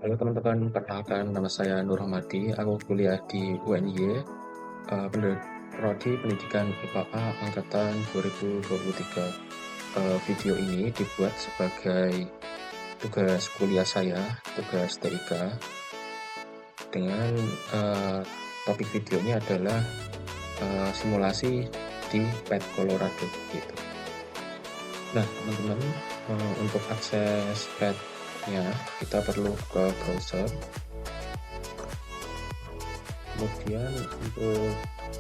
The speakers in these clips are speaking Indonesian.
Halo teman-teman, perkenalkan nama saya Nur Hamadi. Aku kuliah di UNY, Prodi Pendidikan IPA Angkatan 2023. Video ini dibuat sebagai tugas kuliah saya, tugas TIK, dengan topik videonya adalah simulasi di PET Colorado gitu. Nah, teman-teman, untuk akses PET-nya kita perlu ke browser. Kemudian untuk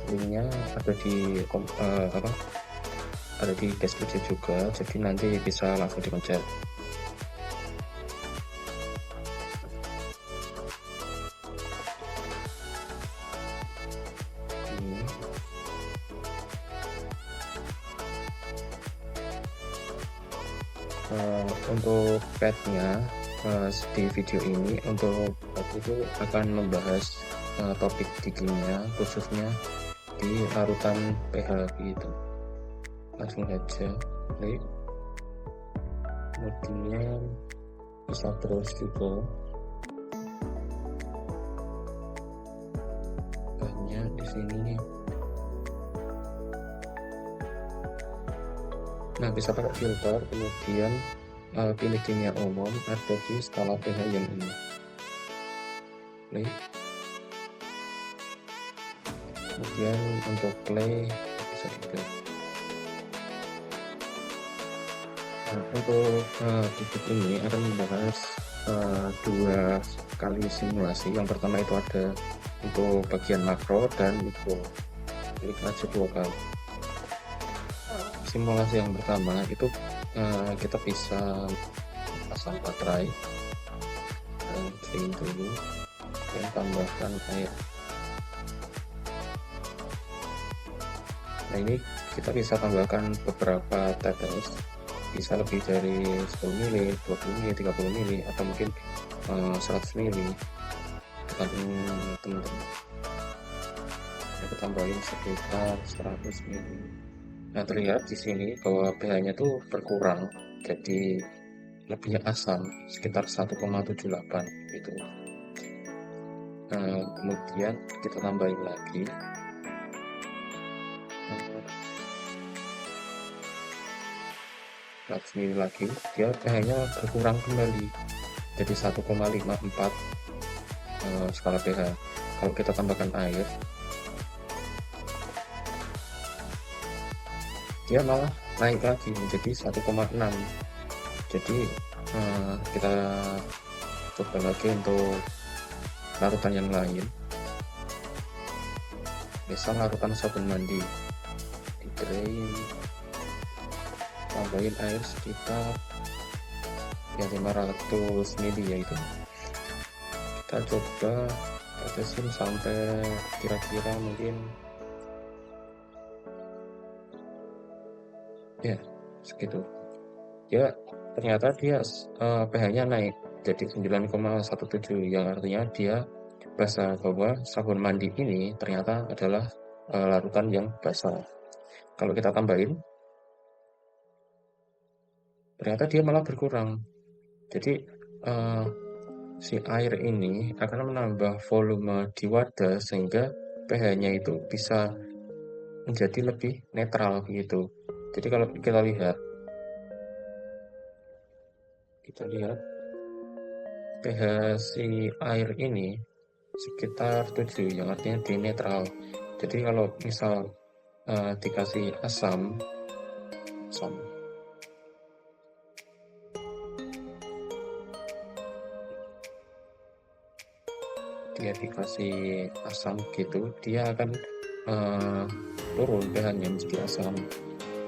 linknya ada di deskripsi juga, jadi nanti bisa langsung dipencet. Ini untuk pad-nya di video ini, untuk pad itu akan membahas topik di kimia, khususnya di larutan pH gitu. Langsung aja klik, kemudian bisa terus juga banyak di sini. Nah, bisa pakai filter, kemudian pilih kimia umum, ada di skala pH yang ini. Klik. Kemudian untuk play bisa diklik. Nah, untuk video ini akan membahas dua kali simulasi. Yang pertama itu ada untuk bagian makro dan mikro. Klik aja dua kali. Simulasi yang pertama itu kita bisa pasang baterai dan clean dulu dan tambahkan air. Nah, ini kita bisa tambahkan beberapa tetes, bisa lebih dari 10 mili, 20 mili, 30 mili, atau mungkin 100 mili, teman-teman. Kita tambahin sekitar 100 mili. Nah, terlihat di sini bahwa pH-nya tuh berkurang, jadi lebih asam, sekitar 1,78 gitu. Kemudian kita tambahin lagi 100 ml lagi, dia pH-nya berkurang kembali jadi 1,54 skala pH. Kalau kita tambahkan air, dia malah naik lagi menjadi 1,6. Jadi kita coba lagi untuk larutan yang lain, misal larutan sabun mandi, di drain, tambahin air sekitar ya 500 ml, yaitu kita coba tetesin sampai kira-kira mungkin ya segitu. Ya, ternyata dia pH-nya naik jadi 9,17, yang artinya dia basah, bahwa sabun mandi ini ternyata adalah larutan yang basah. Kalau kita tambahin, ternyata dia malah berkurang. Jadi si air ini akan menambah volume di wadah sehingga pH-nya itu bisa menjadi lebih netral gitu. Jadi kalau kita lihat pH si air ini sekitar 7, yang artinya di netral. Jadi kalau misal dikasih asam dia dikasih asam gitu, dia akan turun pH-nya menjadi asam.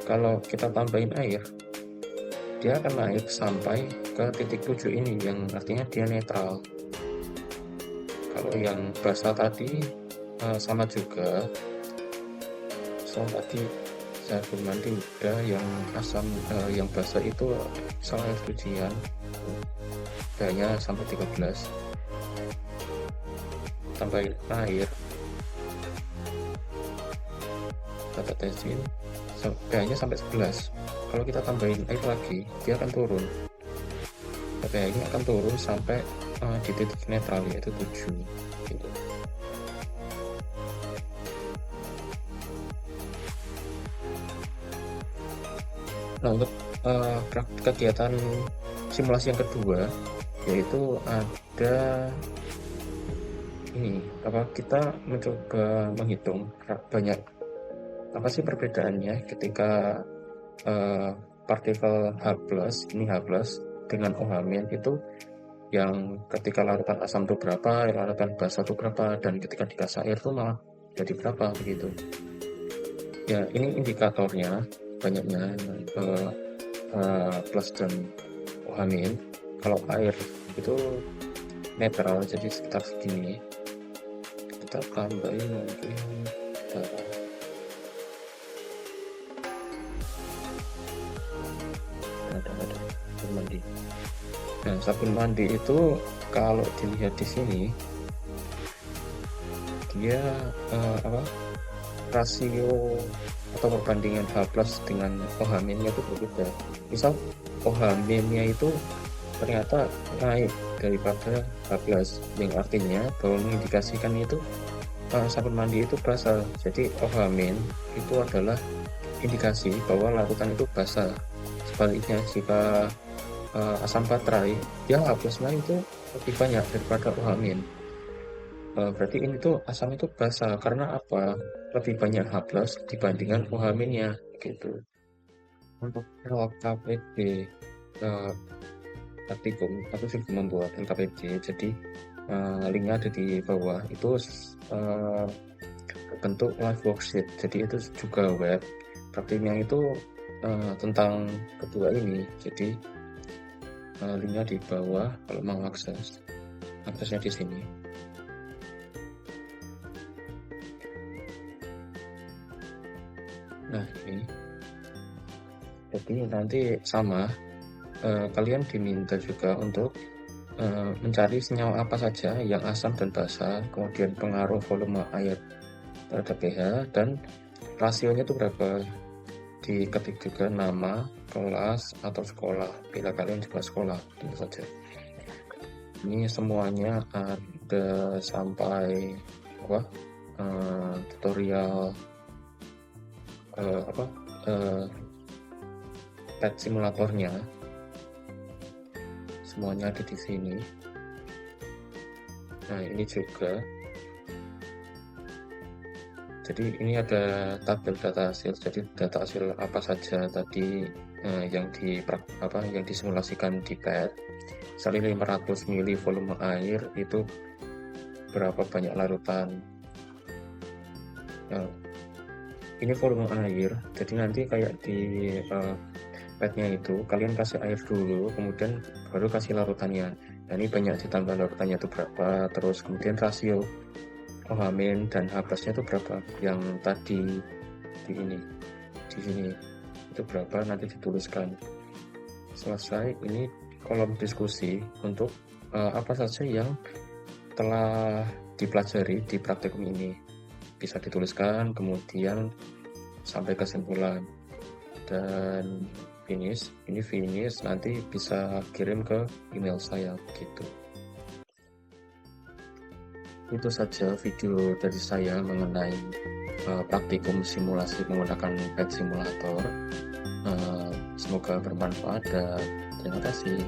Kalau kita tambahin air, dia akan naik sampai ke titik 7 ini, yang artinya dia netral. Kalau yang basah tadi sama juga, tadi sabun mandi udah, yang asam yang basah itu salah air cucian, pH-nya sampai 13. Tambahin air, kita tetesin, pH-nya sampai 11. Kalau kita tambahin air lagi, dia akan turun, pH-nya akan turun sampai di titik netral yaitu 7 gitu. Nah, untuk kegiatan simulasi yang kedua yaitu ada ini kita mencoba menghitung banyak apa sih perbedaannya ketika partikel H+, ini H+, dengan OH- itu yang ketika larutan asam itu berapa, larutan basa itu berapa, dan ketika dikasih air itu malah jadi berapa begitu. Ya, ini indikatornya banyaknya plus dan OH-. Kalau air itu netral, jadi sekitar segini. Kita tambahin mungkin ada sabun mandi. Nah, sabun mandi itu kalau dilihat di sini dia rasio atau perbandingan H+ dengan OH- itu berbeda. Misal OH-nya itu ternyata naik daripada H+, yang artinya bahwa mengindikasikan itu sabun mandi itu basah. Jadi OH- itu adalah indikasi bahwa larutan itu basah. Sebaliknya jika asam baterai, ya H+-nya itu lebih banyak daripada OH-. Berarti ini tuh asam itu basah karena apa? Lebih banyak H+ dibandingkan OH-nya gitu. Untuk LKPD praktikum, aku juga membuat LKPD, jadi linknya ada di bawah. Itu bentuk live worksheet, jadi itu juga web. Praktiknya itu tentang kedua ini, jadi linknya di bawah kalau mau aksesnya di sini. Nah, ini jadi nanti sama kalian diminta juga untuk mencari senyawa apa saja yang asam dan basa, kemudian pengaruh volume air terhadap pH, dan rasionya itu berapa. Diketik juga nama, kelas, atau sekolah bila kalian juga sekolah, tentu saja. Ini semuanya ada sampai tutorial pet simulatornya, semuanya ada di sini. Nah, ini juga, jadi ini ada tabel data hasil. Jadi data hasil apa saja tadi yang disimulasikan di PET. Misalnya 500 ml volume air itu berapa banyak larutan. Ini volume air, jadi nanti kayak di PET-nya itu kalian kasih air dulu, kemudian baru kasih larutannya. Nah, ini banyak ditambah larutannya itu berapa, terus kemudian rasio OH- dan H+-nya itu berapa, yang tadi di sini itu berapa, nanti dituliskan. Selesai, ini kolom diskusi untuk apa saja yang telah dipelajari di praktikum ini bisa dituliskan, kemudian sampai kesimpulan, dan finish. Ini finish, nanti bisa kirim ke email saya gitu. Itu saja video dari saya mengenai praktikum simulasi menggunakan PET simulator. Semoga bermanfaat dan terima kasih.